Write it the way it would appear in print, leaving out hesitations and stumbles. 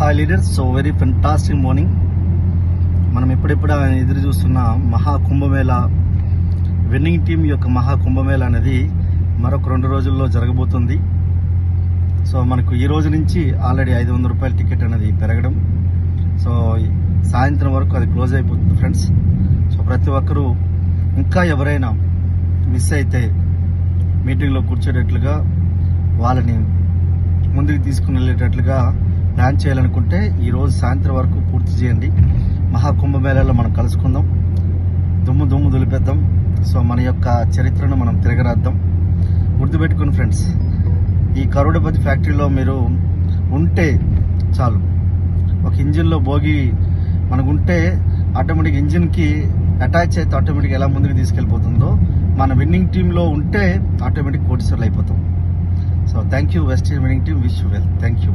Hi leaders, so very fantastic morning. మనం ఎప్పుడెప్పుడు ఎదురు చూస్తున్న మహాకుంభమేళ, విన్నింగ్ టీం యొక్క మహాకుంభమేళ అనేది మరొక 2 రోజుల్లో జరగబోతుంది. సో మనకు ఈ రోజు నుంచి ఆల్రెడీ 500 రూపాయల టికెట్ అనేది పెరగడం, సో సాయంత్రం వరకు అది క్లోజ్ అయిపోతుంది ఫ్రెండ్స్. సో ప్రతి ఒక్కరూ ఇంకా ఎవరైనా మిస్ అయితే మీటింగ్లో కూర్చోేటట్లుగా, వాళ్ళని ముందుకు తీసుకుని వెళ్ళేటట్లుగా ప్లాన్ చేయాలనుకుంటే ఈరోజు సాయంత్రం వరకు పూర్తి చేయండి. మహాకుంభమేళాలో మనం కలుసుకుందాం, దుమ్ము దులిపేద్దాం. సో మన యొక్క చరిత్రను మనం తిరగరాద్దాం. గుర్తుపెట్టుకుని ఫ్రెండ్స్, ఈ కరోడపతి ఫ్యాక్టరీలో మీరు ఉంటే చాలు. ఒక ఇంజిన్లో భోగి మనకు ఉంటే ఆటోమేటిక్ ఇంజిన్కి అటాచ్ అయితే ఆటోమేటిక్ ఎలా ముందుకు తీసుకెళ్ళిపోతుందో, మన విన్నింగ్ టీంలో ఉంటే ఆటోమేటిక్ కోటీశ్వర్లు అయిపోతాం. So thank you west winning team, wish you well. Thank you.